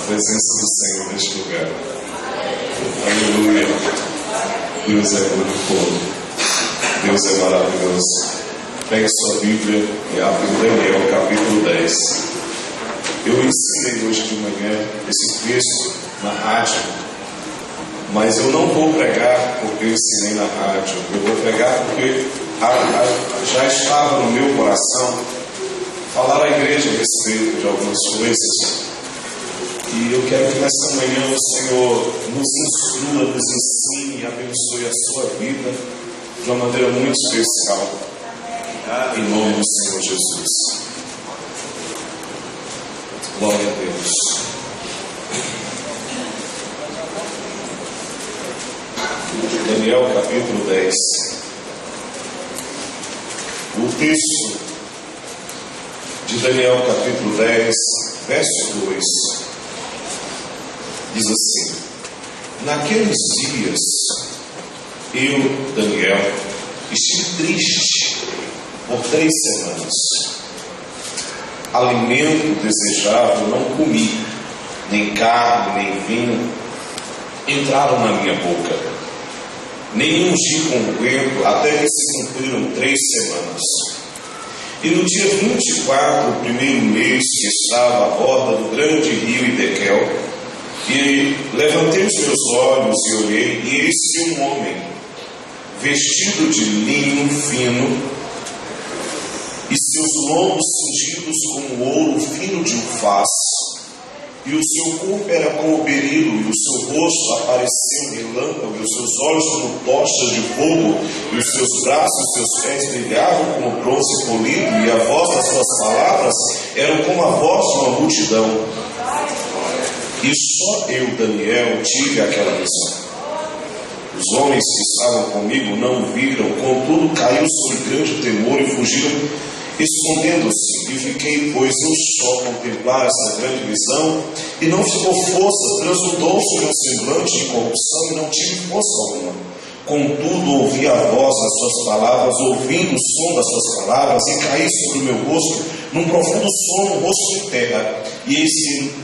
presença do Senhor neste lugar. Aleluia. Deus é glorioso. Deus é maravilhoso. Pegue sua Bíblia e abre em Daniel, capítulo 10. Eu ensinei hoje de manhã esse texto na rádio, mas eu não vou pregar porque eu ensinei na rádio. Eu vou pregar porque já estava no meu coração falar à igreja a respeito de algumas coisas. E eu quero que nesta manhã o Senhor nos instrua, nos ensine e abençoe a sua vida de uma maneira muito especial. Em nome do Senhor Jesus. Glória a Deus. Daniel capítulo 10. O texto de Daniel capítulo 10, verso 2, diz assim: naqueles dias, eu, Daniel, estive triste por 3 semanas. Alimento desejável não comi, nem carne, nem vinho entraram na minha boca, nem ungi com unguento, até que se cumpriram 3 semanas. E no dia 24, o primeiro mês, que estava à borda do grande rio Idequel, e levantei os meus olhos e olhei, e eis que um homem, vestido de linho fino, e seus lombos cingidos com ouro fino de ufaz, e o seu corpo era como berilo, e o seu rosto aparecia um relâmpago, e os seus olhos como tochas de fogo, e os seus braços e os seus pés brilhavam como bronze polido, e a voz das suas palavras era como a voz de uma multidão. E só eu, Daniel, tive aquela visão. Os homens que estavam comigo não viram, contudo caiu sob grande temor e fugiram, escondendo-se. E fiquei, pois, eu só contemplar essa grande visão, e não ficou força, transudou-se o meu semblante de corrupção, e não tive força alguma. Contudo, ouvi a voz das suas palavras, ouvindo o som das suas palavras, e caí sobre o meu rosto, num profundo sono, rosto em terra. E eis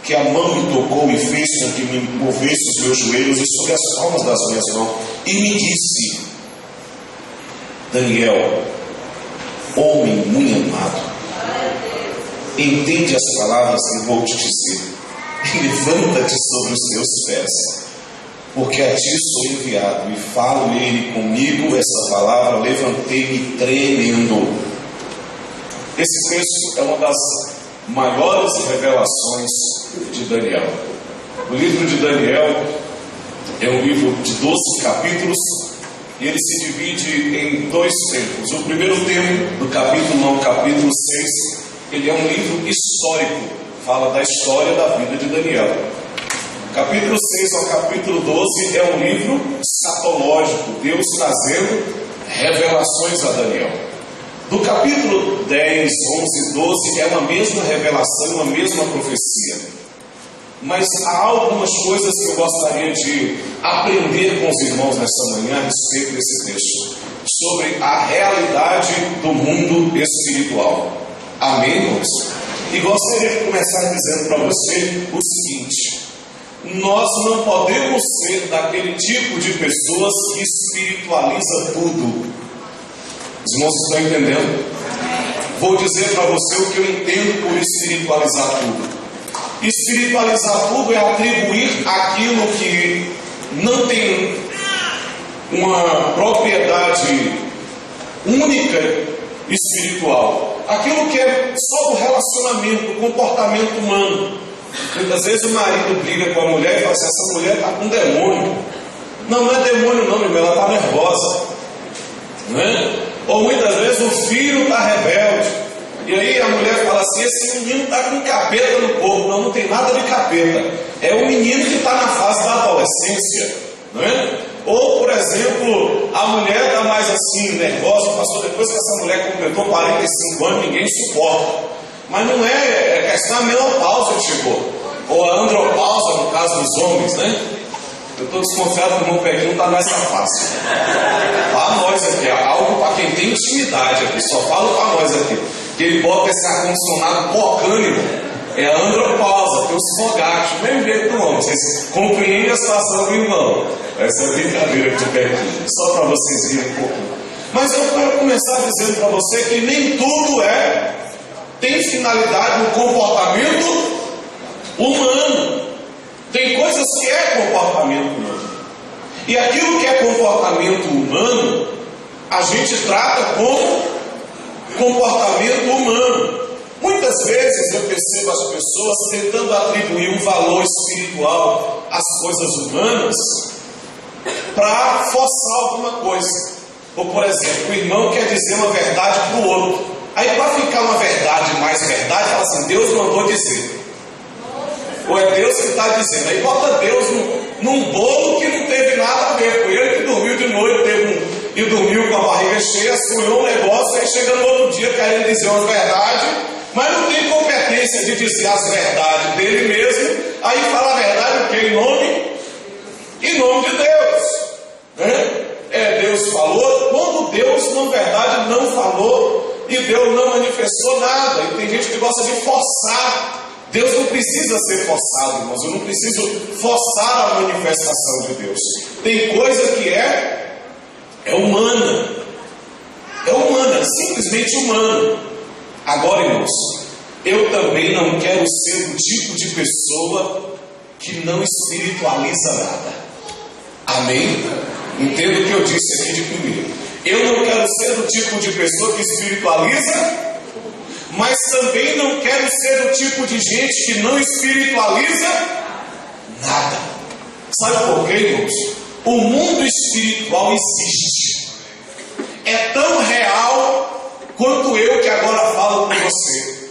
que a mão me tocou e fez com que me movesse os meus joelhos e sobre as palmas das minhas mãos, e me disse: Daniel, homem muito amado, entende as palavras que vou te dizer, e levanta-te sobre os teus pés, porque a ti sou enviado. E falo ele comigo essa palavra, levantei-me tremendo. Esse texto é uma das maiores revelações de Daniel. O livro de Daniel é um livro de 12 capítulos, e ele se divide em 2 tempos. O primeiro tempo, do capítulo 1 ao capítulo 6, ele é um livro histórico, fala da história da vida de Daniel. Capítulo 6 ao capítulo 12 é um livro escatológico, Deus trazendo revelações a Daniel. Do capítulo 10, 11 e 12 é uma mesma revelação, uma mesma profecia. Mas há algumas coisas que eu gostaria de aprender com os irmãos nessa manhã a respeito desse texto, sobre a realidade do mundo espiritual. Amém, irmãos? E gostaria de começar dizendo para você o seguinte: nós não podemos ser daquele tipo de pessoas que espiritualiza tudo. Os irmãos estão entendendo? Vou dizer para você o que eu entendo por espiritualizar tudo. Espiritualizar tudo é atribuir aquilo que não tem uma propriedade única espiritual, aquilo que é só do relacionamento, do comportamento humano. Muitas vezes o marido briga com a mulher e fala assim: essa mulher está com demônio. Não é demônio não, irmão, ela está nervosa, não é? Ou muitas vezes o filho está rebelde, e aí a mulher fala assim: esse menino está com capeta no corpo. Não, não tem nada de capeta, é o menino que está na fase da adolescência, não é? Ou, por exemplo, a mulher está mais assim, nervosa, pastor, depois que essa mulher completou 45 anos, ninguém suporta. Mas não é questão da menopausa que chegou, ou a andropausa, no caso dos homens, né? Eu estou desconfiado que o irmão Pequinho está nessa fase. Para nós aqui, algo para quem tem intimidade aqui, só falo para nós aqui. Que ele bota esse ar-condicionado bocânico, é a andropausa. tem os fogates, o mesmo jeito do homem. Vocês compreendem a situação do irmão. Essa é a brincadeira que eu pego aqui, só para vocês rirem um pouco. Mas eu quero começar dizendo para você que nem tudo tem finalidade no comportamento humano. Tem coisas que é comportamento humano. E aquilo que é comportamento humano, a gente trata como comportamento humano. Muitas vezes eu percebo as pessoas tentando atribuir um valor espiritual às coisas humanas para forçar alguma coisa. Ou, por exemplo, o irmão quer dizer uma verdade para o outro. Aí, para ficar uma verdade mais verdade, fala assim: Deus mandou dizer. Ou é Deus que está dizendo. Aí bota Deus num bolo que não teve nada a ver com ele, que dormiu de noite, e dormiu com a barriga cheia, sonhou um negócio, aí chega no outro dia querendo dizer uma verdade, mas não tem competência de dizer as verdades dele mesmo. Aí fala a verdade o que? Em nome de Deus, né? Deus falou, quando Deus na verdade não falou e Deus não manifestou nada. E tem gente que gosta de forçar. Deus não precisa ser forçado, irmãos. Eu não preciso forçar a manifestação de Deus. Tem coisa que é humana. É humana, simplesmente humana. Agora, irmãos, eu também não quero ser o tipo de pessoa que não espiritualiza nada. Amém? Entenda o que eu disse aqui de primeiro. Eu não quero ser o tipo de pessoa que espiritualiza, mas também não quero ser o tipo de gente que não espiritualiza nada. Sabe por quê, irmãos? O mundo espiritual existe. É tão real quanto eu que agora falo com você.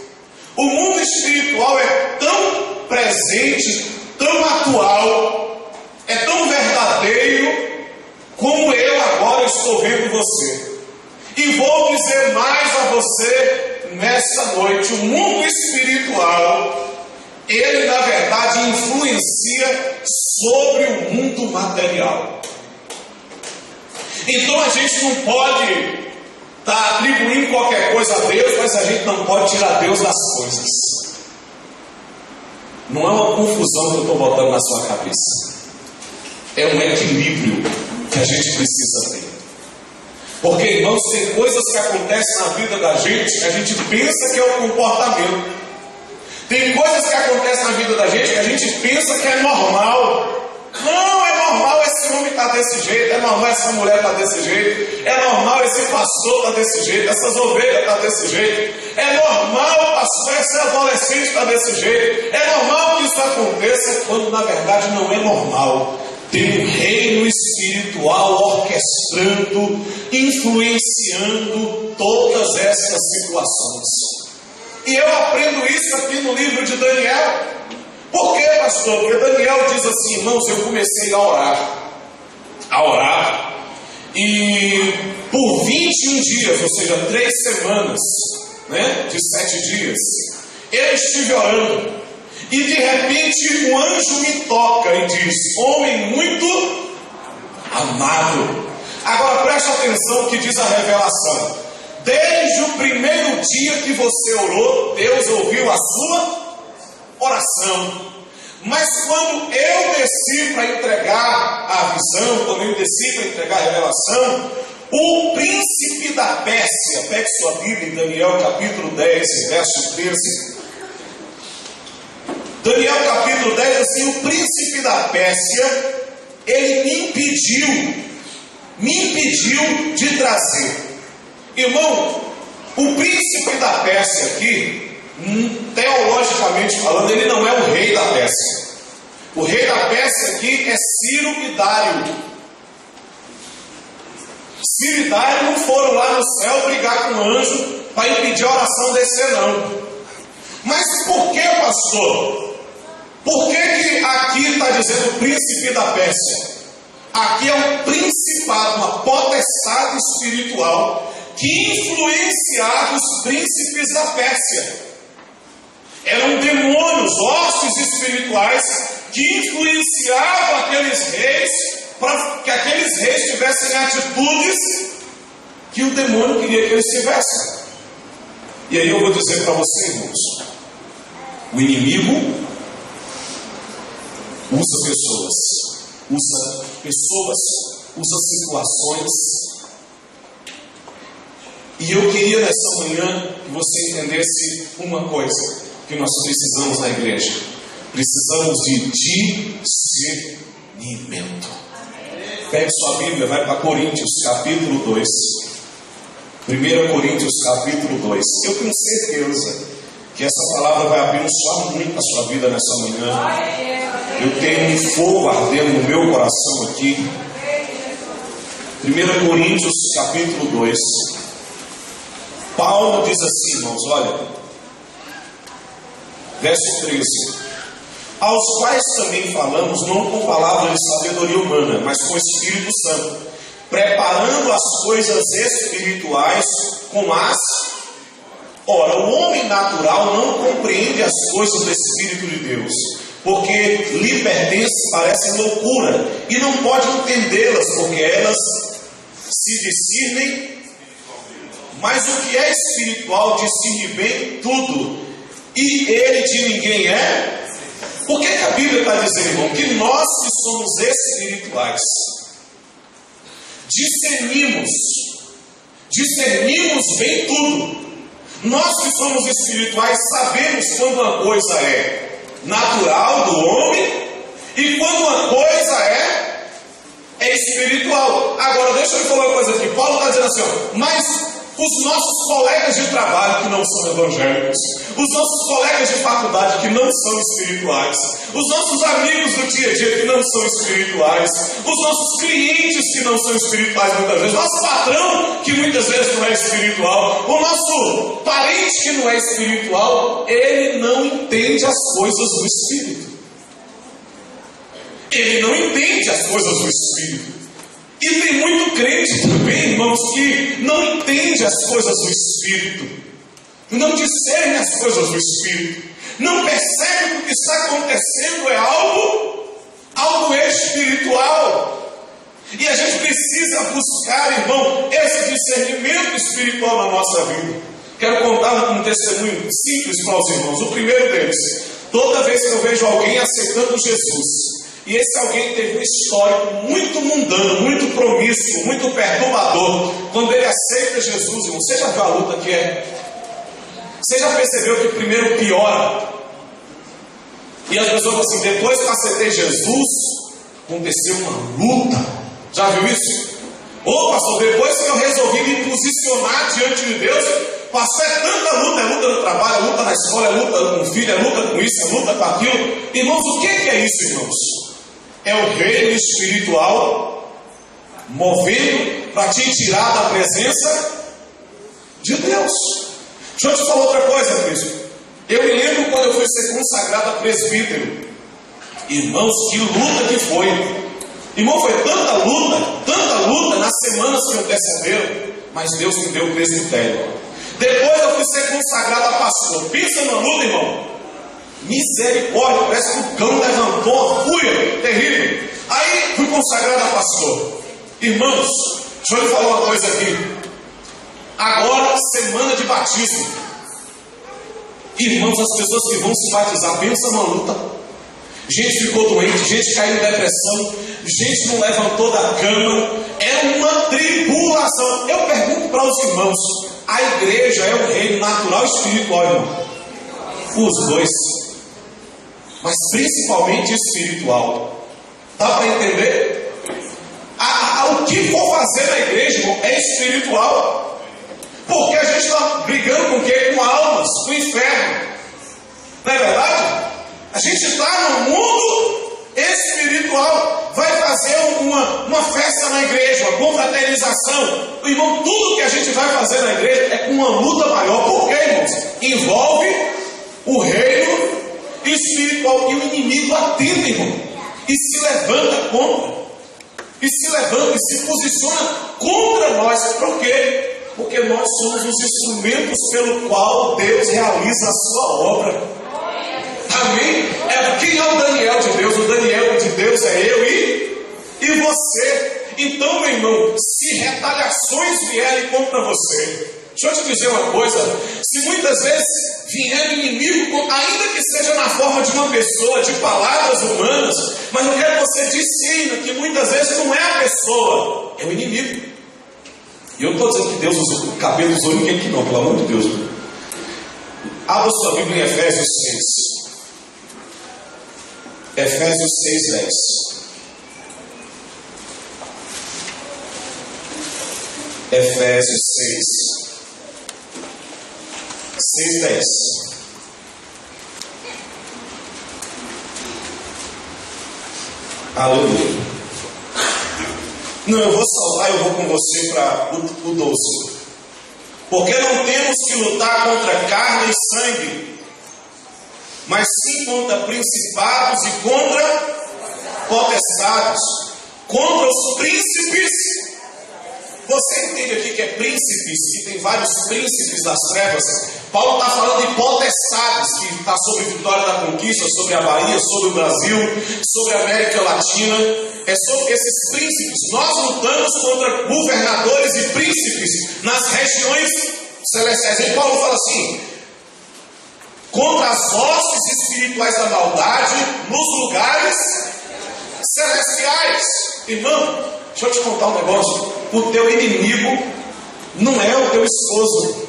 O mundo espiritual é tão presente, tão atual, é tão verdadeiro como eu agora estou vendo você. E vou dizer mais a você nessa noite: o mundo espiritual, ele na verdade influencia sobre o mundo material. Então a gente não pode estar atribuindo qualquer coisa a Deus, mas a gente não pode tirar Deus das coisas. Não é uma confusão que eu estou botando na sua cabeça. É um equilíbrio que a gente precisa ter. Porque, irmãos, tem coisas que acontecem na vida da gente que a gente pensa que é o comportamento. Tem coisas que acontecem na vida da gente que a gente pensa que é normal. Não, é normal esse homem estar desse jeito, é normal essa mulher estar desse jeito, é normal esse pastor estar desse jeito, essas ovelhas estar desse jeito, é normal, pastor, esse adolescente estar desse jeito, é normal que isso aconteça, quando na verdade não é normal. Tem um reino espiritual orquestrando, influenciando todas essas situações. E eu aprendo isso aqui no livro de Daniel. Por quê, pastor? Porque Daniel diz assim: irmãos, eu comecei a orar, e por 21 dias, ou seja, 3 semanas, né, de 7 dias, eu estive orando. E de repente um anjo me toca e diz: homem muito amado. Agora preste atenção no que diz a revelação. Desde o primeiro dia que você orou, Deus ouviu a sua oração. Mas quando eu desci para entregar a visão, quando eu desci para entregar a revelação, o príncipe da Pérsia, pegue sua Bíblia em Daniel capítulo 10, verso 13. Daniel capítulo 10, assim: o príncipe da Pérsia, ele me impediu de trazer. Irmão, o príncipe da Pérsia aqui, teologicamente falando, ele não é o rei da Pérsia. O rei da Pérsia aqui é Ciro e Dário. Ciro e Dário não foram lá no céu brigar com o anjo para impedir a oração descer, não. Mas por que, pastor? Por que aqui está dizendo príncipe da Pérsia? Aqui é um principado, uma potestade espiritual que influenciava os príncipes da Pérsia. Eram demônios, hostes espirituais que influenciavam aqueles reis para que aqueles reis tivessem atitudes que o demônio queria que eles tivessem. E aí eu vou dizer para você, irmãos: o inimigo usa pessoas, usa situações. E eu queria nessa manhã que você entendesse uma coisa que nós precisamos na igreja. Precisamos de discernimento. Pegue sua Bíblia, vai para Coríntios capítulo 2. 1 Coríntios capítulo 2. Eu tenho certeza que essa palavra vai abençoar muito a sua vida nessa manhã. Eu tenho um fogo ardendo no meu coração aqui. 1 Coríntios capítulo 2. Paulo diz assim, irmãos, olha, verso 13: aos quais também falamos, não com palavras de sabedoria humana, mas com o Espírito Santo, preparando as coisas espirituais com as... Ora, o homem natural não compreende as coisas do Espírito de Deus, porque lhe pertence, parecem loucura, e não pode entendê-las, porque elas se discernem. Mas o que é espiritual discerne bem tudo, e ele de ninguém é. Por que a Bíblia está dizendo, irmão, que nós que somos espirituais discernimos bem tudo? Nós que somos espirituais sabemos quando uma coisa é natural do homem e quando uma coisa é espiritual. Agora deixa eu falar uma coisa aqui. Paulo está dizendo assim, ó, mas os nossos colegas de trabalho que não são evangélicos, os nossos colegas de faculdade que não são espirituais, os nossos amigos do dia a dia que não são espirituais, os nossos clientes que não são espirituais muitas vezes, nosso patrão que muitas vezes não é espiritual, o nosso parente que não é espiritual, ele não entende as coisas do Espírito. Ele não entende as coisas do Espírito. E tem muito crente também, irmãos, que não entende as coisas do Espírito, não discerne as coisas do Espírito, não percebe que o que está acontecendo é algo espiritual. E a gente precisa buscar, irmão, esse discernimento espiritual na nossa vida. Quero contar um testemunho simples para os irmãos. O primeiro deles: toda vez que eu vejo alguém aceitando Jesus, e esse alguém teve um histórico muito mundano, muito promíscuo, muito perturbador, quando ele aceita Jesus, irmão, você já viu a luta que é? Você já percebeu que primeiro piora? E as pessoas falam assim, depois que eu aceitei Jesus, aconteceu uma luta. Já viu isso? Ô pastor, depois que eu resolvi me posicionar diante de Deus, pastor, é tanta luta, é luta no trabalho, é luta na escola, é luta com o filho, é luta com isso, é luta com aquilo. Irmãos, o que é isso, irmãos? É o reino espiritual movendo para te tirar da presença de Deus. Deixa eu te falar outra coisa, Cristo. Eu me lembro quando eu fui ser consagrado a presbítero. Irmãos, que luta que foi. Irmão, foi tanta luta nas semanas que antecederam, mas Deus me deu o presbitério. Depois eu fui ser consagrado a pastor. Pensa numa luta, irmão. Misericórdia, parece que o cão levantou uma fúria terrível. Aí fui consagrado a pastor. Irmãos, deixa eu lhe falar uma coisa aqui. Agora, semana de batismo. Irmãos, as pessoas que vão se batizar, pensa numa luta. Gente ficou doente, gente caiu em depressão, gente não levantou da cama. É uma tribulação. Eu pergunto para os irmãos, a igreja é um reino natural e espiritual, irmão? Os dois. Mas principalmente espiritual. Dá para entender? O que for fazer na igreja, irmão, é espiritual. Porque a gente está brigando com o quê? Com almas, com o inferno. Não é verdade? A gente está no mundo espiritual. Vai fazer uma festa na igreja, uma confraternização. Irmão, tudo que a gente vai fazer na igreja é com uma luta maior. Por quê, irmãos? Envolve o reino espiritual. E o inimigo atenta, irmão, e se levanta contra. E se levanta e se posiciona contra nós. Por quê? Porque nós somos os instrumentos pelo qual Deus realiza a sua obra. Amém? Quem é o Daniel de Deus? O Daniel de Deus é eu e você. Então, meu irmão, se retaliações vierem contra você, deixa eu te dizer uma coisa. Se muitas vezes vier inimigo, ainda que seja na forma de uma pessoa, de palavras humanas, mas eu quero que você discirna que muitas vezes não é a pessoa, é o inimigo. E eu não estou dizendo que Deus usa o cabelo, usou ninguém aqui não, pelo amor de Deus. Abra sua Bíblia em Efésios 6. Efésios 6, 10. Efésios 6, 10. Aleluia. Não, eu vou saltar, eu vou com você para o 12. Porque não temos que lutar contra carne e sangue, mas sim contra principados e contra potestades, contra os príncipes. Você entende aqui que é príncipes, que tem vários príncipes das trevas? Paulo está falando de potestades, que está sobre a vitória da conquista, sobre a Bahia, sobre o Brasil, sobre a América Latina. É sobre esses príncipes. Nós lutamos contra governadores e príncipes nas regiões celestiais. E Paulo fala assim: contra as hostes espirituais da maldade nos lugares celestiais. Irmão, deixa eu te contar um negócio. O teu inimigo não é o teu esposo,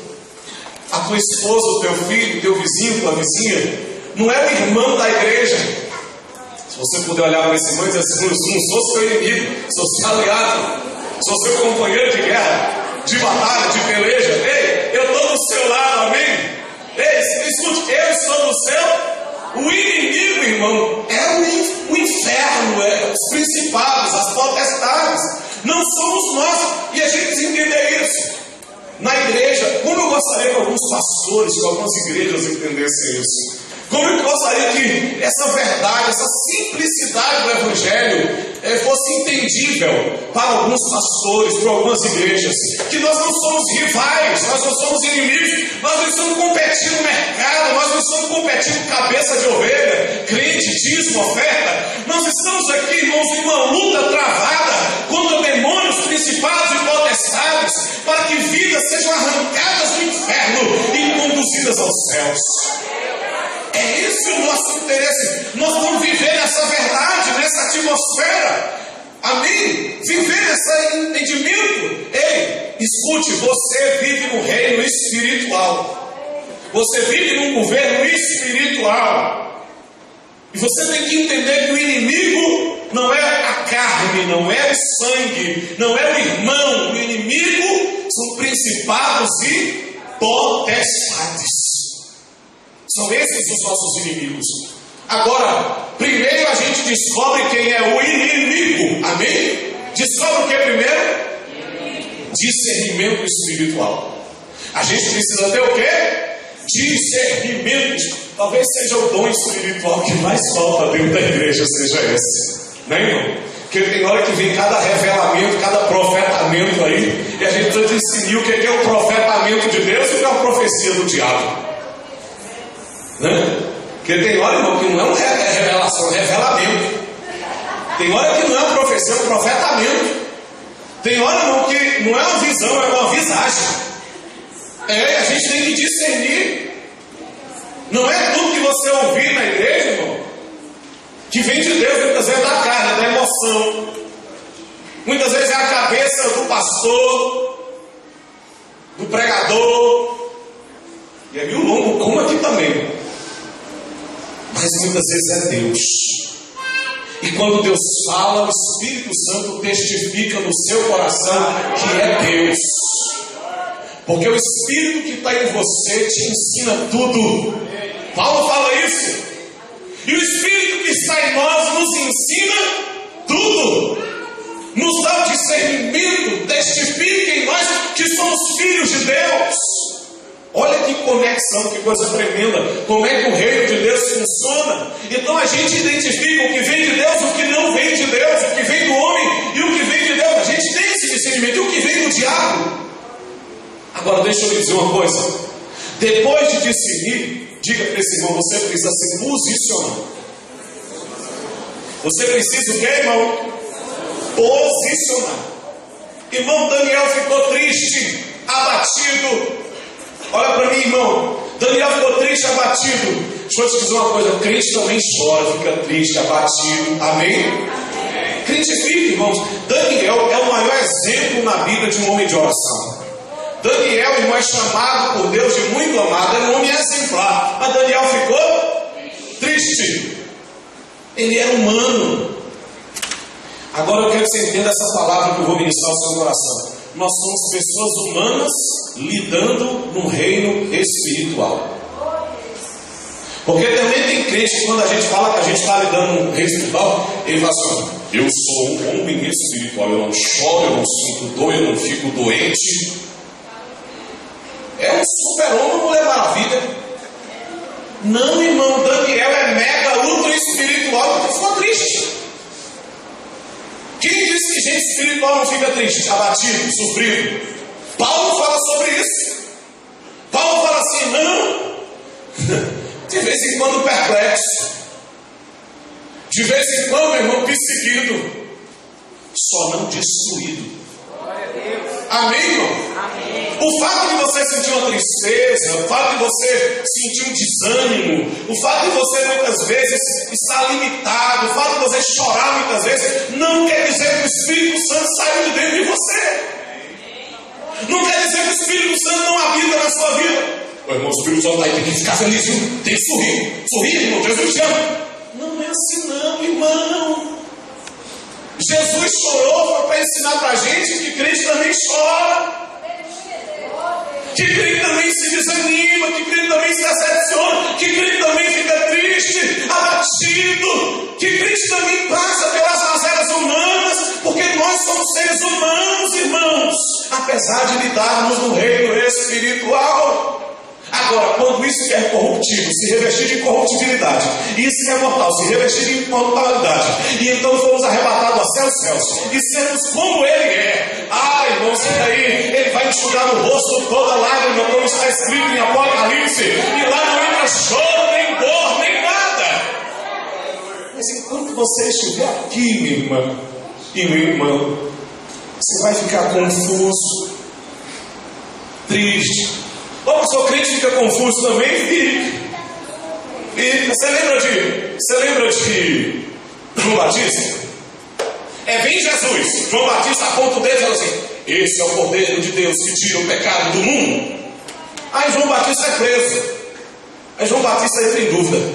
a tua esposa, o teu filho, o teu vizinho, tua vizinha, não é o irmão da igreja. Se você puder olhar para esse irmão e dizer assim: não sou seu inimigo, sou seu aliado, sou seu companheiro de guerra, de batalha, de peleja. Ei, eu estou do seu lado, amém? Ei, escute, eu estou do seu. O inimigo, irmão, é o inferno, é os principados, as potestades. Não somos nós, e a gente precisa entender isso. Na igreja, como eu gostaria que alguns pastores, que algumas igrejas entendessem isso. Como eu gostaria que essa verdade, essa simplicidade do Evangelho fosse entendível para alguns pastores, para algumas igrejas. Que nós não somos rivais, nós não somos inimigos, nós não estamos competindo no mercado, nós não estamos competindo cabeça de ovelha, crente, dízimo, oferta. Nós estamos aqui, irmãos, em uma luta travada contra demônios, principados e potestades, para que vidas sejam arrancadas do inferno e conduzidas aos céus. É esse o nosso interesse. Nós vamos viver nessa verdade, nessa atmosfera. Amém? Viver nesse entendimento. Ei, escute, você vive no reino espiritual. Você vive num governo espiritual. E você tem que entender que o inimigo não é a carne, não é o sangue, não é o irmão. O inimigo são principados e potestades. São esses os nossos inimigos. Agora, primeiro a gente descobre quem é o inimigo. Amém? Descobre o que primeiro? Discernimento espiritual. A gente precisa ter o quê? Discernimento. Talvez seja o dom espiritual que mais falta dentro da igreja, seja esse. Né, irmão? Porque tem hora que vem cada revelamento, cada profetamento aí, e a gente precisa discernir o que é o profetamento de Deus e o que é a profecia do diabo. Né? Porque tem hora, irmão, que não é uma revelação, é um revelamento. Tem hora que não é uma profecia, é um profetamento. Tem hora, irmão, que não é uma visão, é uma visagem. A gente tem que discernir. Não é tudo que você ouvir na igreja, irmão, que vem de Deus, muitas vezes da carne, da emoção. Muitas vezes é a cabeça do pastor, do pregador. E é meio longo, como aqui também. Mas muitas vezes é Deus. E quando Deus fala, o Espírito Santo testifica no seu coração que é Deus. Porque o Espírito que está em você te ensina tudo. Paulo fala isso. E o Espírito que está em nós nos ensina tudo. Nos dá o discernimento, testifica em nós que somos filhos de Deus. Olha que conexão, que coisa tremenda. Como é que o reino de Deus funciona? Então a gente identifica o que vem de Deus, o que não vem de Deus, o que vem do homem e o que vem de Deus. A gente tem esse discernimento. E o que vem do diabo? Agora deixa eu lhe dizer uma coisa. Depois de discernir, diga para esse irmão, você precisa se posicionar. Você precisa o quê, irmão? Posicionar. Irmão Daniel ficou triste, abatido. Olha para mim, irmão. Daniel ficou triste, abatido. Deixa eu te dizer uma coisa, o crente também chora, fica triste, abatido. Amém? Crente fica, irmãos. Daniel é o maior exemplo na Bíblia de um homem de oração. Daniel, irmão, é chamado por Deus de muito amado, era um homem exemplar. Mas Daniel ficou triste. Ele era humano. Agora eu quero que você entenda essa palavra que eu vou ministrar ao seu coração. Nós somos pessoas humanas lidando num reino espiritual. Porque também tem crente que quando a gente fala que a gente está lidando num reino espiritual, ele fala assim: eu sou um homem espiritual, eu não choro, eu não sinto dor, eu não fico doente. É um super-homem, vou levar a vida. Não, irmão, Daniel é mega, ultra espiritual, porque ficou triste. Quem disse que gente espiritual não fica triste, abatido, sofrido? Paulo fala sobre isso. Paulo fala assim: não, de vez em quando perplexo, de vez em quando, meu irmão, perseguido, só não destruído. Amém, irmão? Amém. O fato de você sentir uma tristeza, o fato de você sentir um desânimo, o fato de você muitas vezes estar limitado, o fato de você chorar muitas vezes, não quer dizer que o Espírito Santo saiu de dentro de você. Não quer dizer que o Espírito Santo não habita na sua vida. O irmão, o Espírito Santo está aí, tem que ficar feliz, viu? Tem que sorrir. Sorrir, irmão, Jesus te ama. Não é assim não, irmão. Jesus chorou para ensinar para a gente que crente também chora, que crente também se desanima, que crente também se decepciona, que crente também fica triste, abatido, que crente também passa pelas mazelas humanas, porque nós somos seres humanos, irmãos, apesar de lidarmos no reino espiritual. Agora, quando isso que é corruptível se revestir de incorruptibilidade, isso que é mortal se revestir de imortalidade, e então fomos arrebatados a céus, e sermos como Ele é. Irmãos, e daí? Ele vai enxugar no rosto toda lágrima, como está escrito em Apocalipse, e lá não entra choro, nem dor, nem nada. Mas enquanto você estiver aqui, minha irmã e meu irmão, você vai ficar confuso, triste. O seu crente fica confuso também, e você lembra de João Batista? Vem Jesus. João Batista aponta o dedo e fala assim: esse é o Cordeiro de Deus que tira o pecado do mundo. Aí João Batista é preso. Aí João Batista entra em dúvida.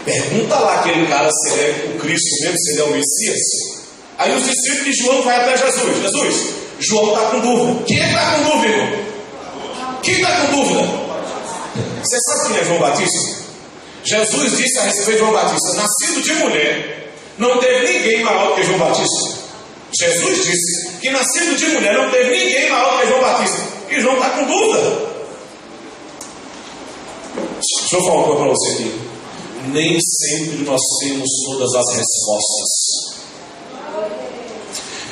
Pergunta lá aquele cara se ele é o Cristo mesmo, se ele é o Messias. Aí os discípulos de João vai até Jesus. Jesus, João está com dúvida. Quem está com dúvida, irmão? Quem está com dúvida? Você sabe quem é João Batista? Jesus disse a respeito de João Batista: nascido de mulher, não teve ninguém maior que João Batista. Jesus disse que nascido de mulher não teve ninguém maior que João Batista. E João está com dúvida. Deixa eu falar uma coisa para você aqui. Nem sempre nós temos todas as respostas.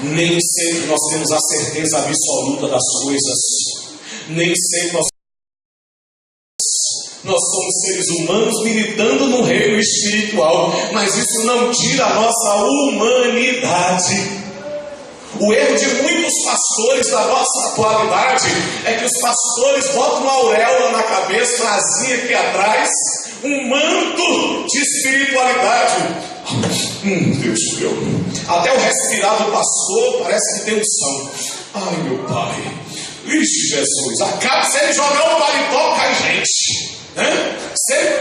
Nem sempre nós temos a certeza absoluta das coisas. Nem sempre nós somos seres humanos militando no reino espiritual, mas isso não tira a nossa humanidade. O erro de muitos pastores da nossa atualidade é que os pastores botam uma auréola na cabeça, vazia aqui atrás, um manto de espiritualidade. Deus meu, até o respirar do pastor parece que tem unção. Ai, meu Pai, ixi, Jesus, acaba se ele jogar um paletó, cai gente, né? Se ele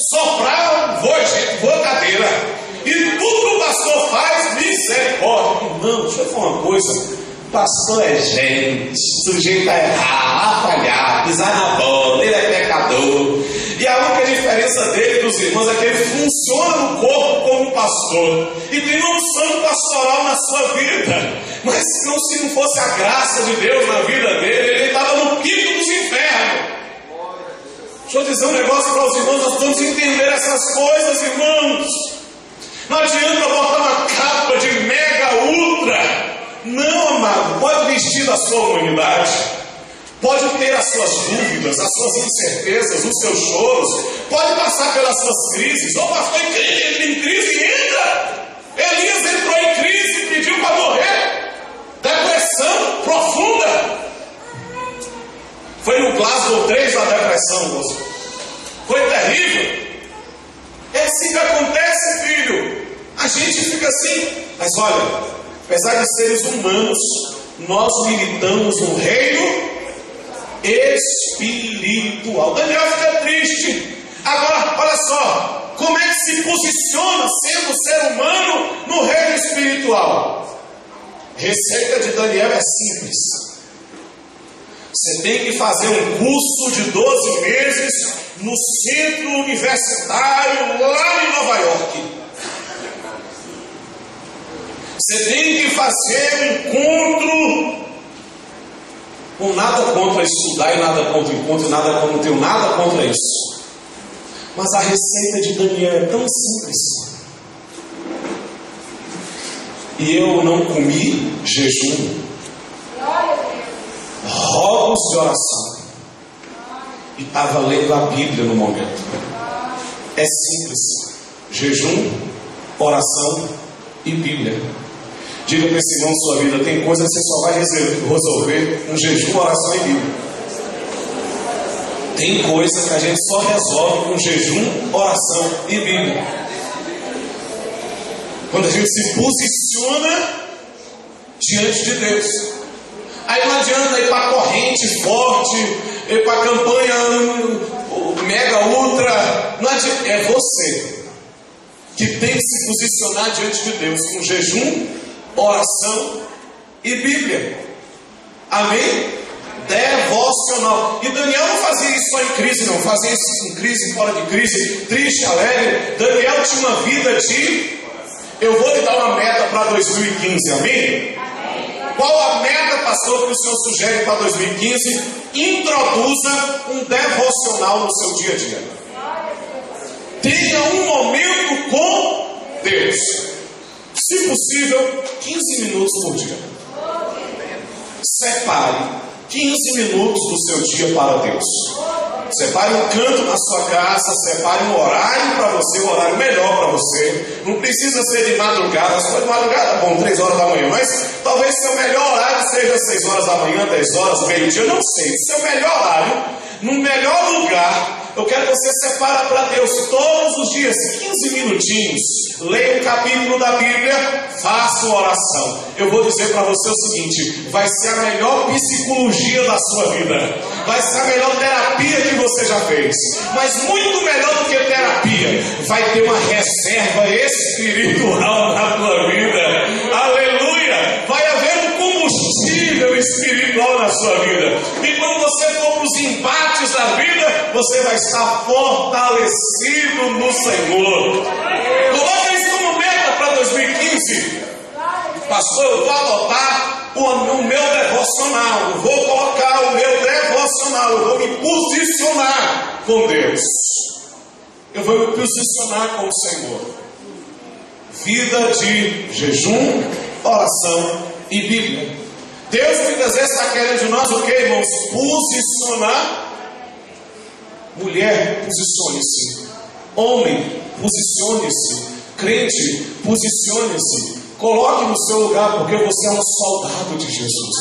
soprar, voa cadeira. E tudo que o pastor faz, misericórdia. Irmão, deixa eu falar uma coisa: o pastor é gente, sujeito a errar, a falhar, pisar na bola, ele é pecador. E a única diferença dele e dos irmãos é que ele funciona no corpo como um pastor e tem uma unção pastoral na sua vida. Mas se não fosse a graça de Deus na vida dele, ele estava no pico dos infernos. Deixa eu dizer um negócio para os irmãos: nós temos que entender essas coisas, irmãos. Não adianta botar uma capa de mega ultra. Não, amado, pode vestir da sua humanidade, pode ter as suas dúvidas, as suas incertezas, os seus choros, pode passar pelas suas crises. O pastor entra em crise, entra. Elias entrou em crise, pediu para morrer, depressão profunda. Foi no Glasgow 3 da depressão, moço. Foi terrível. É assim que acontece, filho. A gente fica assim. Mas olha, apesar de seres humanos, nós militamos no reino espiritual. Daniel fica triste. Agora, olha só, como é que se posiciona sendo ser humano no reino espiritual? A receita de Daniel é simples. Você tem que fazer um curso de 12 meses no centro universitário lá em Nova York. Você tem que fazer um encontro. Com nada contra estudar e nada contra encontro, nada, não tenho nada contra isso. Mas a receita de Daniel é tão simples. E eu não comi jejum, rogos de oração, e estava lendo a Bíblia no momento. É simples: jejum, oração e Bíblia. Diga para esse irmão: sua vida tem coisa que você só vai resolver com jejum, oração e Bíblia. Tem coisa que a gente só resolve com jejum, oração e Bíblia. Quando a gente se posiciona diante de Deus. Aí não adianta ir para a corrente forte, ir para a campanha mega ultra. Não adianta. É você que tem que se posicionar diante de Deus com jejum, oração e Bíblia. Amém? Devocional. E Daniel não fazia isso só em crise, não. Fazia isso em crise, fora de crise, triste, alegre. Daniel tinha uma vida de... Eu vou lhe dar uma meta para 2015, amém? Qual a meta, pastor, que o senhor sugere para 2015? Introduza um devocional no seu dia a dia. Tenha um momento com Deus. Se possível, 15 minutos por dia. Separe 15 minutos do seu dia para Deus. Separe um canto na sua casa, separe um horário para você, um horário melhor para você. Não precisa ser de madrugada, se for de madrugada, bom, 3 horas da manhã, mas talvez seu melhor horário seja 6 horas da manhã, 10 horas, meio-dia, eu não sei. Seu melhor horário, no melhor lugar. Eu quero que você separe para Deus todos os dias, 15 minutinhos. Leia um capítulo da Bíblia, faça uma oração. Eu vou dizer para você o seguinte: vai ser a melhor psicologia da sua vida. Vai ser a melhor terapia que você já fez. Mas muito melhor do que terapia, vai ter uma reserva espiritual na tua vida. Aleluia! Vai haver um combustível espiritual na sua vida. E quando você for para os embates da vida, você vai estar fortalecido no Senhor. Coloca isso como meta para 2015. Pastor, eu vou adotar o meu devocional. Eu vou colocar o meu devocional. Eu vou me posicionar com Deus. Eu vou me posicionar com o Senhor. Vida de jejum, oração e Bíblia. Deus muitas vezes está querendo de nós o que, irmãos? Posicionar. Mulher, posicione-se. Homem, posicione-se. Crente, posicione-se. Coloque no seu lugar, porque você é um soldado de Jesus.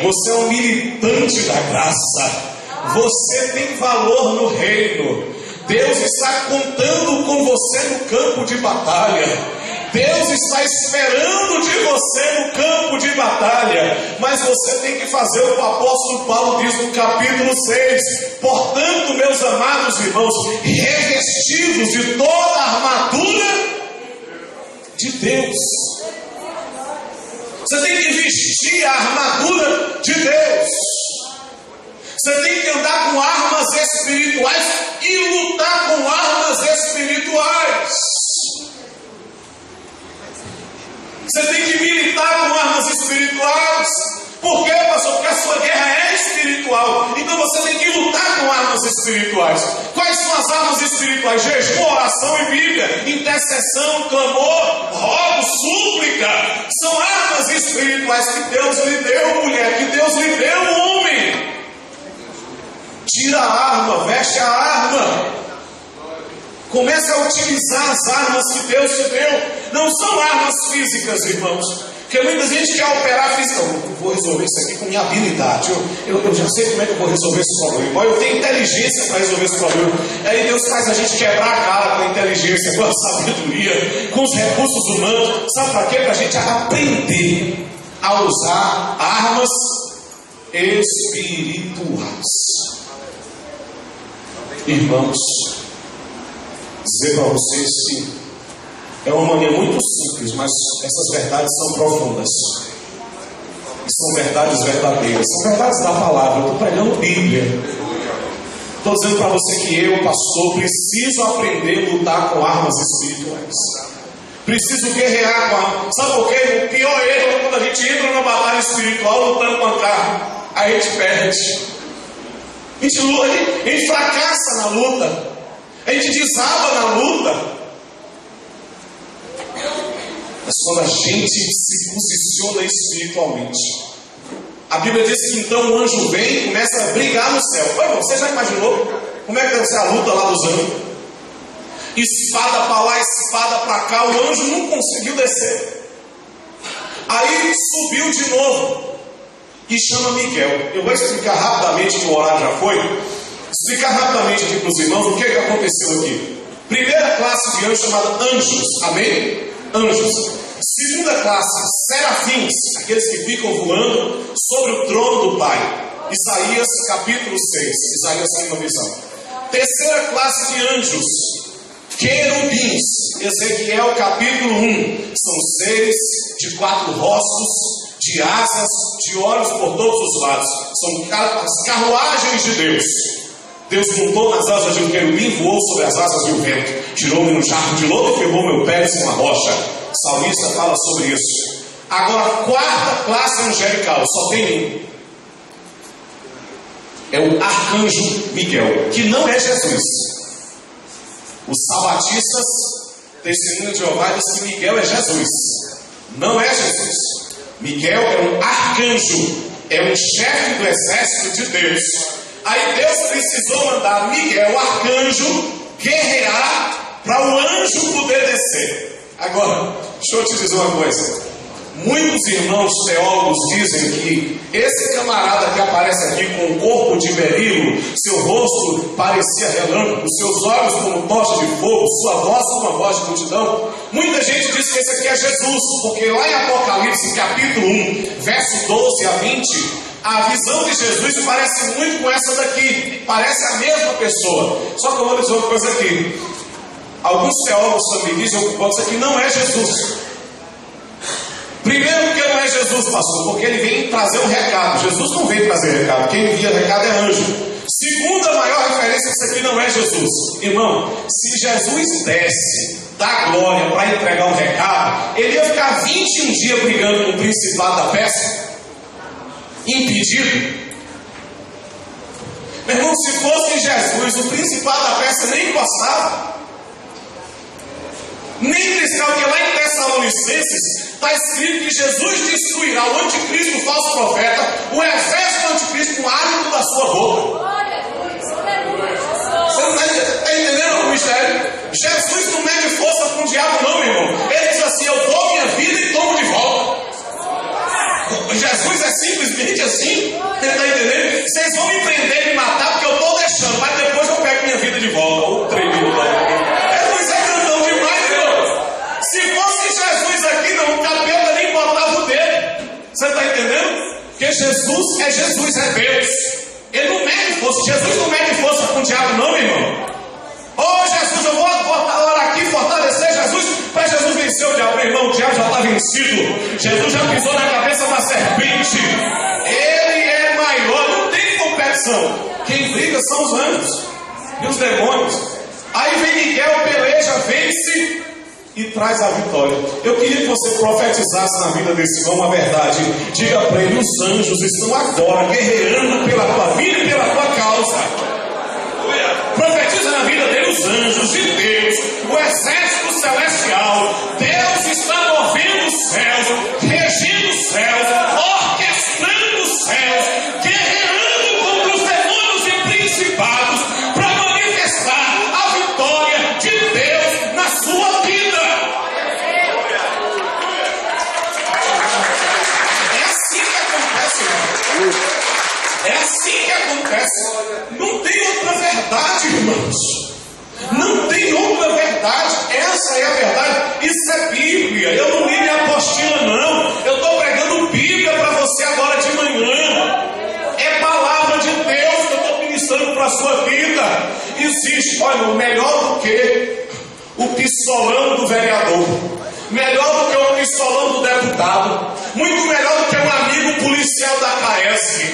Você é um militante da graça. Você tem valor no reino. Deus está contando com você no campo de batalha. Deus está esperando de você no campo de batalha. Mas você tem que fazer o que o apóstolo Paulo diz no capítulo 6. Portanto, meus amados irmãos, revestidos de toda a armadura de Deus. Você tem que vestir a armadura de Deus. Você tem que andar com armas espirituais e lutar com armas espirituais. Você tem que militar com armas espirituais. Por quê, pastor? Porque a sua guerra é espiritual. Então você tem que lutar com armas espirituais. Quais são as armas espirituais? Jejum, oração e Bíblia. Intercessão, clamor, rogo, súplica. São armas espirituais que Deus lhe deu, mulher. Que Deus lhe deu, homem. Tira a arma, veste a arma. Comece a utilizar as armas que Deus te deu. Não são armas físicas, irmãos. Porque muita gente quer operar fisicamente. Eu vou resolver isso aqui com minha habilidade. Eu já sei como é que eu vou resolver esse problema. Eu tenho inteligência para resolver esse problema. Aí Deus faz a gente quebrar a cara com a inteligência, com a sabedoria, com os recursos humanos. Sabe para quê? Para a gente aprender a usar armas espirituais. Irmãos, dizer para vocês que é uma maneira muito simples, mas essas verdades são profundas. E são verdades verdadeiras. São verdades da palavra. Eu estou pregando Bíblia. Estou dizendo para você que eu, pastor, preciso aprender a lutar com armas espirituais. Preciso guerrear com armas. Sabe por quê? O pior erro é quando a gente entra numa batalha espiritual lutando com a carne. Aí a gente perde. A gente fracassa na luta. A gente desaba na luta. Mas quando a gente se posiciona espiritualmente, a Bíblia diz que então o anjo vem e começa a brigar no céu. Oi, você já imaginou como é que deve ser a luta lá dos anjos? Espada para lá, espada para cá. O anjo não conseguiu descer. Aí subiu de novo e chama Miguel. Eu vou explicar rapidamente, que o horário já foi. Explicar rapidamente aqui para os irmãos o que aconteceu aqui. Primeira classe de anjos chamada anjos. Amém? Anjos. Segunda classe, serafins, aqueles que ficam voando sobre o trono do Pai. Isaías capítulo 6. Isaías tem uma visão. Terceira classe de anjos, querubins. Ezequiel capítulo 1. São seres de 4 rostos, de asas, de olhos por todos os lados. São as carruagens de Deus. Deus montou nas asas de um querubim, voou sobre as asas e o vento. Tirou-me no charco de lodo e firmou meu pé em uma rocha. O salmista fala sobre isso. Agora, quarta classe angelical, só tem um. É o arcanjo Miguel, que não é Jesus. Os sabatistas testemunham de Jeová diz que Miguel é Jesus. Não é Jesus. Miguel é um arcanjo, é um chefe do exército de Deus. Aí Deus precisou mandar Miguel, o arcanjo, guerrear para o anjo poder descer. Agora, deixa eu te dizer uma coisa. Muitos irmãos teólogos dizem que esse camarada que aparece aqui com o corpo de berilo, seu rosto parecia relâmpago, seus olhos como tocha de fogo, sua voz como a voz de multidão. Muita gente diz que esse aqui é Jesus, porque lá em Apocalipse capítulo 1, verso 12 a 20, a visão de Jesus parece muito com essa daqui. Parece a mesma pessoa. Só que eu vou dizer uma coisa aqui. Alguns teólogos também dizem que isso aqui não é Jesus. Primeiro, porque não é Jesus, pastor, porque ele vem trazer um recado. Jesus não veio trazer recado, quem envia recado é anjo. Segunda maior referência, que isso aqui não é Jesus. Irmão, se Jesus desce da glória para entregar um recado, ele ia ficar 21 dias brigando com o principado da Pérsia, impedido. Meu irmão, se fosse Jesus, o principado da Pérsia nem passava. Nem cristão, que lá em Tessalonicenses está escrito que Jesus destruirá o anticristo, o falso profeta, o exército do anticristo com o hálito da sua boca. Você não está entendendo o mistério? Jesus não mede força com o diabo não, meu irmão. Ele diz assim: eu dou minha vida e tomo de volta. Jesus é simplesmente assim. Ele está entendendo? Vocês vão me prender e me matar porque eu estou deixando, mas depois eu pego minha vida de volta. Ou tremendo lá. Se fosse Jesus aqui, não, o capeta nem botava o dedo. Você está entendendo? Porque Jesus é Jesus, é Deus. Ele não mede força. Jesus não mede força com o diabo, não, meu irmão. Oh, Jesus, eu vou orar aqui, fortalecer Jesus, para Jesus vencer o diabo. Meu irmão, o diabo já está vencido. Jesus já pisou na cabeça da serpente. Ele é maior, não tem competição. Quem briga são os anjos e os demônios. Aí vem Miguel, peleja, vence e traz a vitória. Eu queria que você profetizasse na vida desse irmão uma verdade. Diga para ele: os anjos estão agora guerreando pela tua vida e pela tua causa. Profetiza na vida dele: os anjos de Deus, o exército celestial. Deus está movendo os céus, regindo os céus, orquestrando os céus, guerreando contra os demônios e principados para manifestar a vitória de Deus na sua vida. Bíblia. Eu não li minha apostila, não. Eu estou pregando Bíblia para você agora de manhã. É palavra de Deus que eu estou ministrando para a sua vida. Existe, olha, melhor do que o pistolão do vereador, melhor do que o pistolão do deputado, muito melhor do que um amigo policial da CAESC,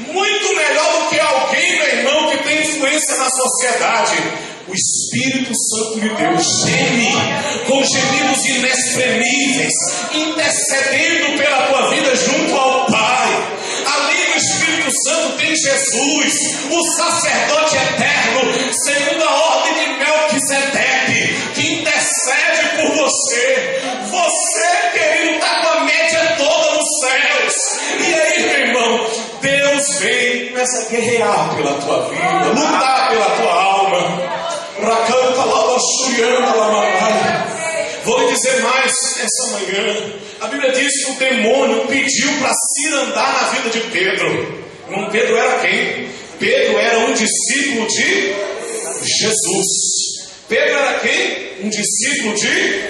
muito melhor do que alguém, meu irmão, que tem influência na sociedade. O Espírito Santo de Deus geme com gemidos inexprimíveis, intercedendo pela tua vida junto ao Pai. Além do Espírito Santo tem Jesus, o sacerdote eterno, segundo a ordem de Melquisedeque, que intercede por você. Você, querido, está com a média toda nos céus. E aí, meu irmão, Deus vem e começa a guerrear pela tua vida, lutar pela tua alma. Vou lhe dizer mais essa manhã. A Bíblia diz que o demônio pediu para cirandar na vida de Pedro. Pedro era quem? Pedro era um discípulo de Jesus. Pedro era quem? Um discípulo de...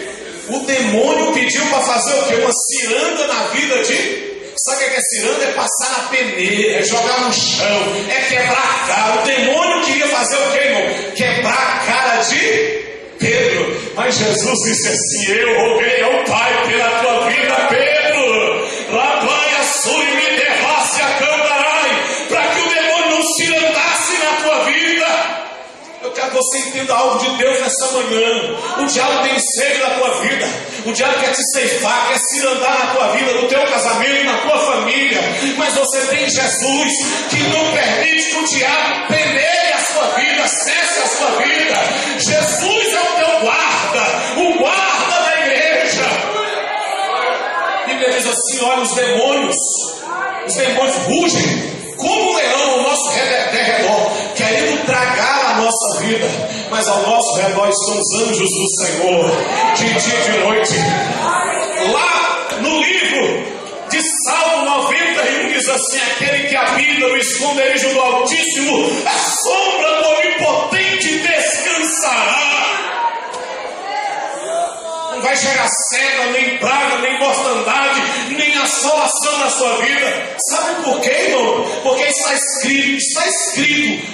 O demônio pediu para fazer o quê? Uma ciranda na vida de... Sabe o que é ciranda? É passar na peneira, é jogar no chão, é quebrar a cara. O demônio queria fazer o quê, irmão? Quebrar a cara de Pedro. Mas Jesus disse assim: eu roguei ao Pai pela tua vida, Pedro. Lá vai a sua e me derrasse a candarai, para que o demônio não cirandasse na tua vida. Eu quero que você entenda algo de Deus nessa manhã. O diabo tem sede da tua vida. O diabo quer te ceifar, quer cirandar na tua vida, no teu casamento, na tua família. Mas você tem Jesus, que não permite que o diabo peneire a sua vida, cesse a sua vida. Jesus é o teu guarda, o guarda da igreja. A Bíblia diz assim: olha, os demônios rugem como um leão ao nosso redor, querendo tragar a nossa vida, mas ao nosso redor estão os anjos do Senhor, de dia e de noite. Lá no livro de Salmo 91 diz assim: aquele que habita no esconderijo do Altíssimo, a sombra do Onipotente descansará. Não vai chegar cega, nem praga, nem mortandade, nem assolação na sua vida. Sabe por quê, irmão? Porque está escrito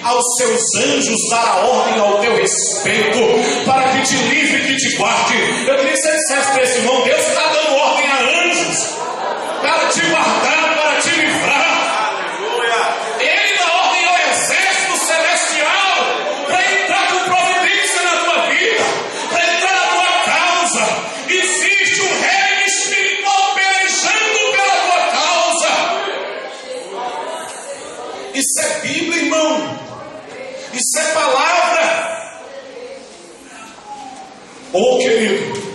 aos seus anjos dar a ordem ao teu respeito, para que te livre e que te guarde. Eu queria que você dissesse para esse irmão: Deus está dando ordem a anjos para te guardar, para te livrar. Ele dá ordem ao exército celestial para entrar com providência na tua vida, para entrar na tua causa. Existe um reino espiritual pelejando pela tua causa. Isso é Bíblia, irmão. Isso é palavra. Oh, querido,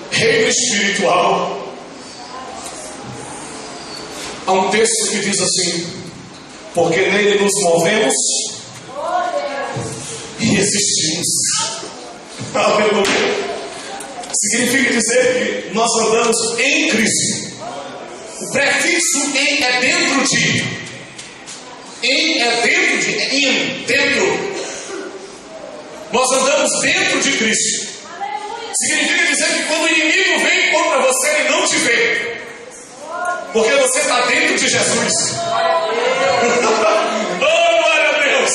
reino espiritual. Há um texto que diz assim: porque nele nos movemos e existimos. Aleluia. Significa dizer que nós andamos em Cristo. O prefixo em é dentro de. Em é dentro de. É in, dentro. Nós andamos dentro de Cristo. Significa dizer que quando o inimigo vem contra você, ele não te vê, porque você está dentro de Jesus. Oh, glória a Deus.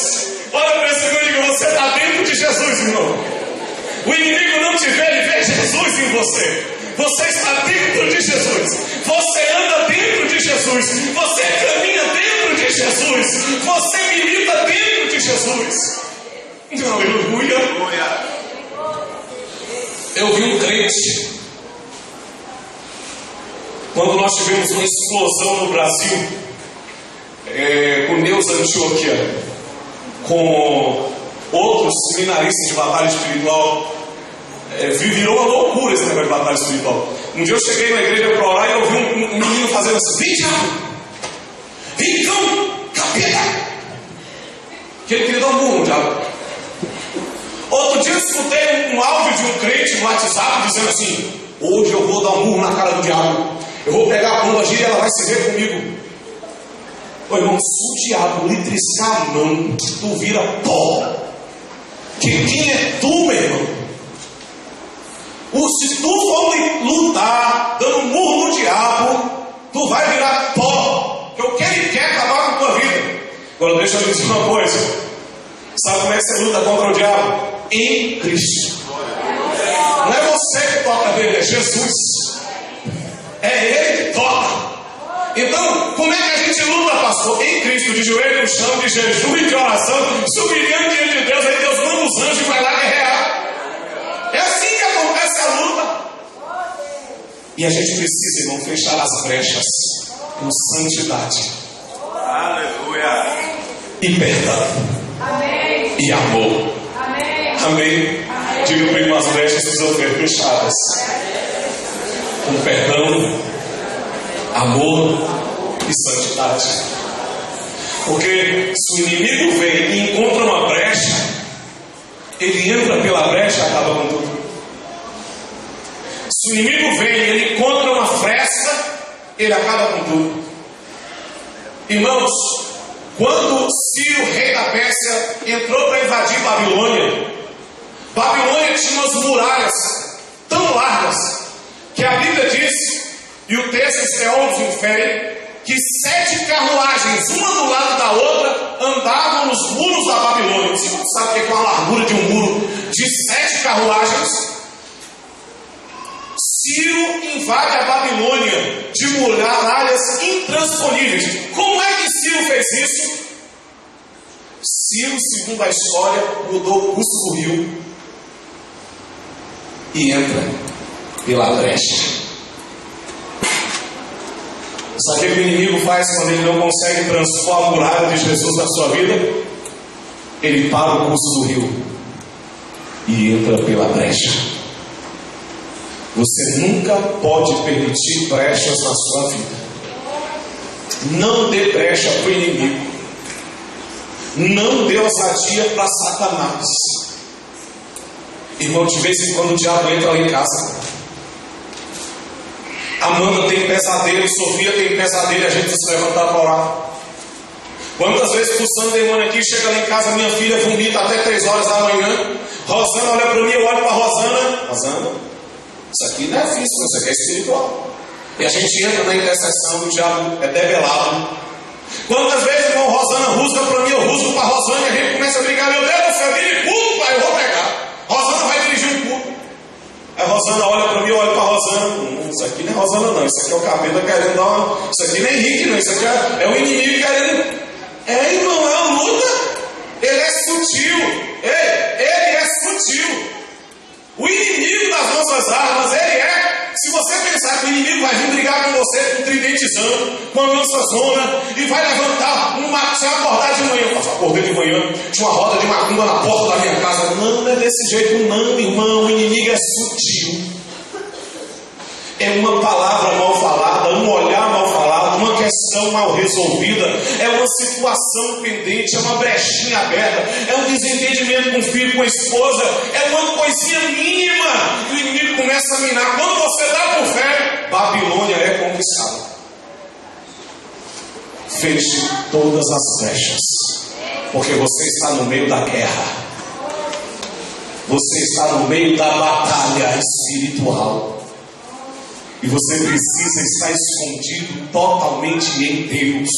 Olha para esse irmão e diga: você está dentro de Jesus, irmão. O inimigo não te vê, ele vê Jesus em você. Você está dentro de Jesus. Você anda dentro de Jesus. Você caminha dentro de Jesus. Você milita dentro de Jesus. Aleluia. Eu vi um crente, quando nós tivemos uma explosão no Brasil, com Neuza Antioquia, com outros seminaristas de batalha espiritual, virou uma loucura esse negócio de batalha espiritual. Um dia eu cheguei na igreja para orar e eu vi um menino fazendo assim: vem, diabo! Vem, cão! Capeta! Que ele queria dar um murro no diabo. Outro dia eu escutei um áudio de um crente no WhatsApp dizendo assim: hoje eu vou dar um murro na cara do diabo. Eu vou pegar a bomba gira e ela vai se ver comigo. Ô irmão, se o diabo lhe triscar a mão, tu vira pó. Quem é tu, meu irmão? Se tu for tu vai virar pó, porque o que ele quer é acabar com a tua vida. Agora deixa eu lhe dizer uma coisa, sabe como é que você luta contra o diabo? Em Cristo. Não é você que toca nele, é Jesus. É Ele que toca. Então, como é que a gente luta, pastor? Em Cristo, de joelho no chão, de jejum e de oração, se humilhando diante de Deus, aí Deus manda os anjos e vai lá guerrear. É assim que acontece a luta. E a gente precisa, irmão, fechar as brechas com santidade. Aleluia. E perdão. Amém. E amor. Amém. Amém. Diga primo, as brechas precisam ser fechadas com perdão, amor e santidade. Porque se o inimigo vem e encontra uma brecha, ele entra pela brecha e acaba com tudo. Se o inimigo vem e ele encontra uma fresta, ele acaba com tudo. Irmãos, quando Ciro, rei da Pérsia, entrou para invadir Babilônia, Babilônia tinha umas muralhas tão largas que a Bíblia diz, e o texto os teólogos inferem, que 7 carruagens, uma do lado da outra, andavam nos muros da Babilônia. Você não sabe o que é a largura de um muro de 7 carruagens? Ciro invade a Babilônia de muralhas intransponíveis. Como é que Ciro fez isso? Ciro, segundo a história, mudou o curso do rio e entra pela brecha. Sabe o que o inimigo faz quando ele não consegue transpor a muralha de Jesus na sua vida? Ele para o curso do rio e entra pela brecha. Você nunca pode permitir brechas na sua vida. Não dê brecha para o inimigo. Não dê ousadia para Satanás. Irmão, de vez em quando o diabo entra lá em casa. Amanda tem pesadelo, Sofia tem pesadelo, a gente se levantar para orar. Quantas vezes o Sunday aqui chega lá em casa, minha filha vomita até 3 horas da manhã. Rosana olha para mim, eu olho para Rosana. Rosana, isso aqui não é físico, isso aqui é espiritual. E a gente entra na intercessão, o diabo é debelado. Quantas vezes, irmão, Rosana rusga para mim, eu rusgo para Rosana, e a gente começa a brigar, meu Deus do céu, vire culto, pai, eu vou pegar. Rosana vai dirigir um culto. Aí Rosana olha para mim, eu olho para Rosana. Isso aqui não é Rosana não, isso aqui é o capeta querendo dar uma... Isso aqui não é Henrique não, isso aqui é o inimigo querendo... É, irmão, é uma luta. Ele é sutil. Ele é sutil. O inimigo das nossas armas, ele é... Se você pensar que o inimigo vai vir brigar com você com um tridentezão, com uma lança-zona, e vai levantar você vai acordar de manhã. Eu acordei de manhã, tinha uma roda de macumba na porta da minha casa. Não é desse jeito não, irmão. O inimigo é sutil. É uma palavra mal falada, um olhar mal falado, uma questão mal resolvida, é uma situação pendente, é uma brechinha aberta, é um desentendimento com o filho, com a esposa, é uma coisinha mínima que o inimigo começa a minar. Quando você dá por fé, Babilônia é conquistada. Feche todas as brechas, porque você está no meio da guerra, você está no meio da batalha espiritual. E você precisa estar escondido totalmente em Deus.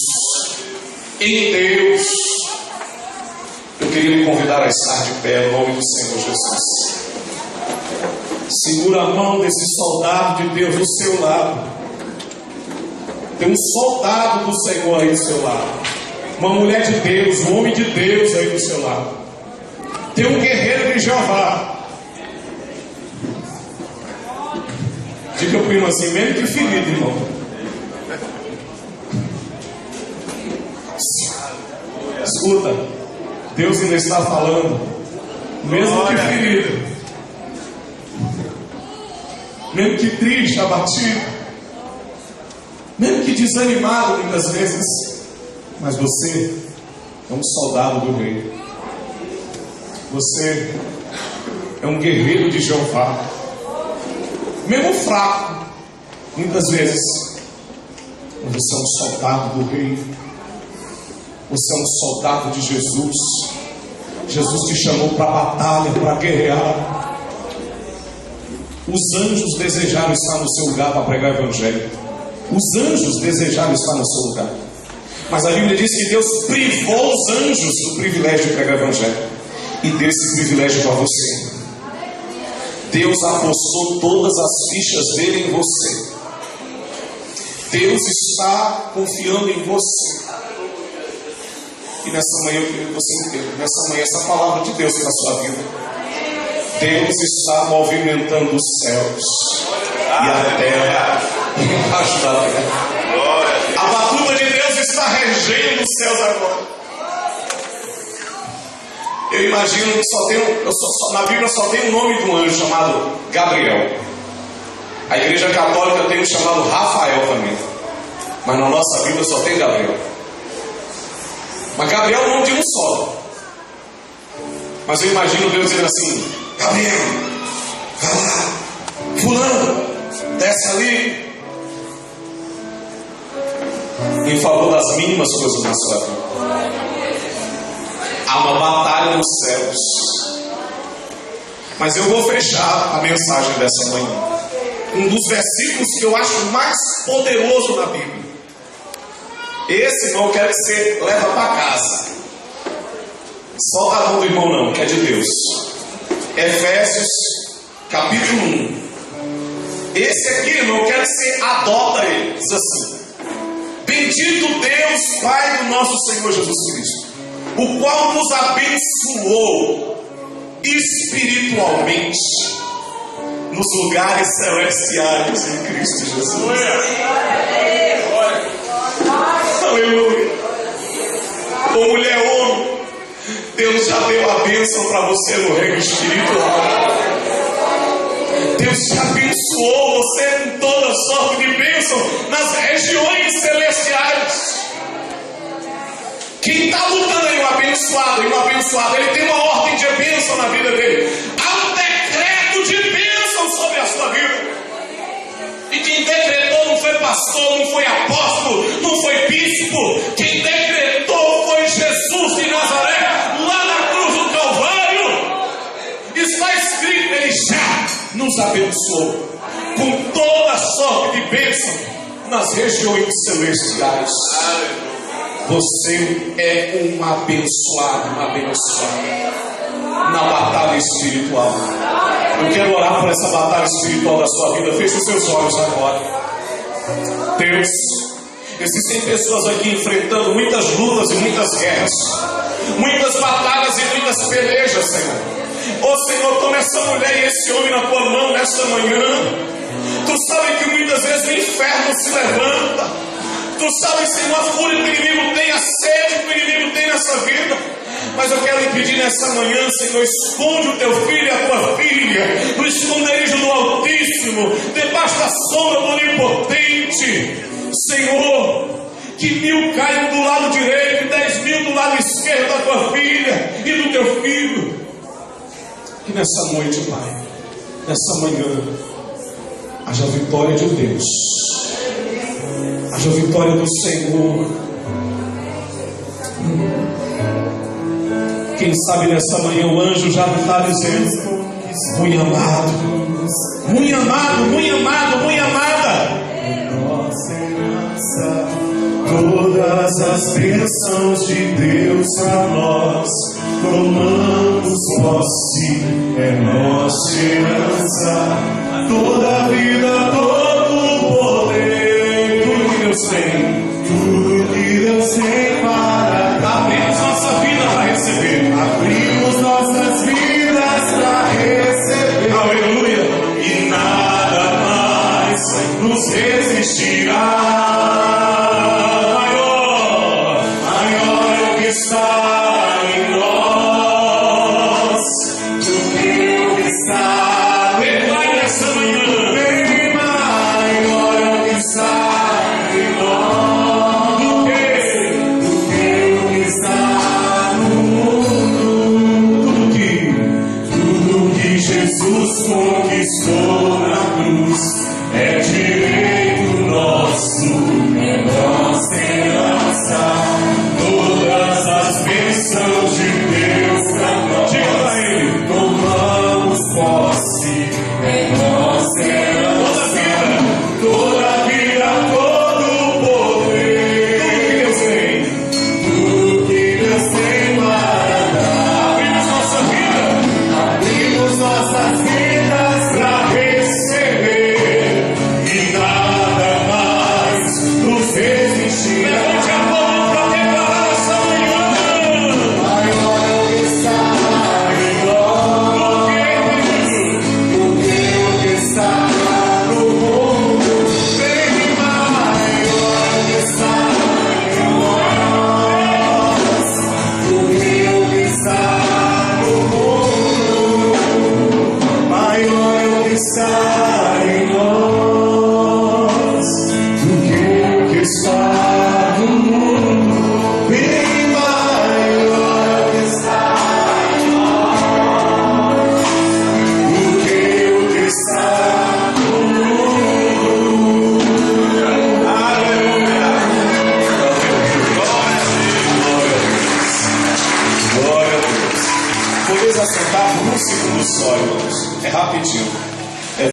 Em Deus. Eu queria lhe convidar a estar de pé no nome do Senhor Jesus. Segura a mão desse soldado de Deus do seu lado. Tem um soldado do Senhor aí do seu lado. Uma mulher de Deus, um homem de Deus aí do seu lado. Tem um guerreiro de Jeová. Diga para o irmão assim, mesmo que ferido, irmão. Escuta, Deus ainda está falando, mesmo que ferido, mesmo que triste, abatido, mesmo que desanimado muitas vezes, mas você é um soldado do rei. Você é um guerreiro de Jeová. Mesmo fraco, muitas vezes, você é um soldado do rei. Você é um soldado de Jesus. Jesus te chamou para a batalha, para guerrear. Os anjos desejaram estar no seu lugar para pregar o evangelho. Os anjos desejaram estar no seu lugar. Mas a Bíblia diz que Deus privou os anjos do privilégio de pregar o Evangelho. E deu esse privilégio para você. Deus apostou todas as fichas dele em você. Deus está confiando em você. E nessa manhã eu queria que você entenda. Nessa manhã essa palavra de Deus para a sua vida. Deus está movimentando os céus e a terra embaixo da terra. A batuta de Deus está regendo os céus agora. Eu imagino que só tem na Bíblia só tem o nome de um anjo chamado Gabriel. A igreja católica tem um chamado Rafael também. Mas na nossa Bíblia só tem Gabriel. Mas Gabriel é o nome de um só. Mas eu imagino Deus dizendo assim: Gabriel, vai lá, fulano, desce ali, em favor das mínimas coisas na sua vida. Há uma batalha nos céus. Mas eu vou fechar a mensagem dessa manhã. Um dos versículos que eu acho mais poderoso na Bíblia. Esse, irmão, eu quero que você leva para casa. Solta a mão do irmão não, que é de Deus. Efésios, capítulo 1. Esse aqui, irmão, eu quero que você adota ele. Diz assim: bendito Deus, Pai do nosso Senhor Jesus Cristo, o qual nos abençoou espiritualmente nos lugares celestiais em Cristo Jesus. Aleluia. Ô mulher, homem, Deus já deu a bênção para você no reino espiritual. Deus te abençoou você com toda sorte de bênção nas regiões celestiais. Quem está lutando aí, um abençoado, ele tem uma ordem de bênção na vida dele. Há um decreto de bênção sobre a sua vida. E quem decretou não foi pastor, não foi apóstolo, não foi bispo. Quem decretou foi Jesus de Nazaré, lá na cruz do Calvário. Está escrito, ele já nos abençoou com toda sorte de bênção nas regiões celestiais. Você é um abençoado, uma abençoada na batalha espiritual. Eu quero orar por essa batalha espiritual da sua vida. Feche os seus olhos agora. Deus, existem pessoas aqui enfrentando muitas lutas e muitas guerras, muitas batalhas e muitas pelejas, Senhor. Ó Senhor, toma essa mulher e esse homem na tua mão nesta manhã. Tu sabes que muitas vezes o inferno se levanta. Tu sabes, Senhor, a fúria que o inimigo tem, a sede que o inimigo tem nessa vida. Mas eu quero lhe pedir nessa manhã, Senhor, esconde o teu filho e a tua filha no esconderijo do Altíssimo, debaixo da sombra do Onipotente. Senhor, que 1000 caiam do lado direito e 10.000 do lado esquerdo da tua filha e do teu filho. Que nessa noite, Pai, nessa manhã, haja vitória de Deus, haja vitória do Senhor. Quem sabe nessa manhã o anjo já está dizendo: muito amado, muito amado, muito amado, muito amada. Nossa herança, todas as bênçãos de Deus para nós, tomamos posse, é nossa herança, toda a vida, todo o poder, tudo que Deus tem, tudo que Deus tem para abrimos nossa vida para receber, abrimos nossas vidas para receber, aleluia, e nada mais nos resistirá. Maior é o que está em nós do que o que está. Declare essa manhã, bem maior é o que está em nós do que o que está no mundo. Tudo que Jesus conquistou na cruz é direito nosso, é nossa herança, todas as bênçãos de Deus para nós. Diga para ele: tomamos posse, é nossa herança, toda a vida, toda pode assentar por um segundo só, irmãos. É rapidinho.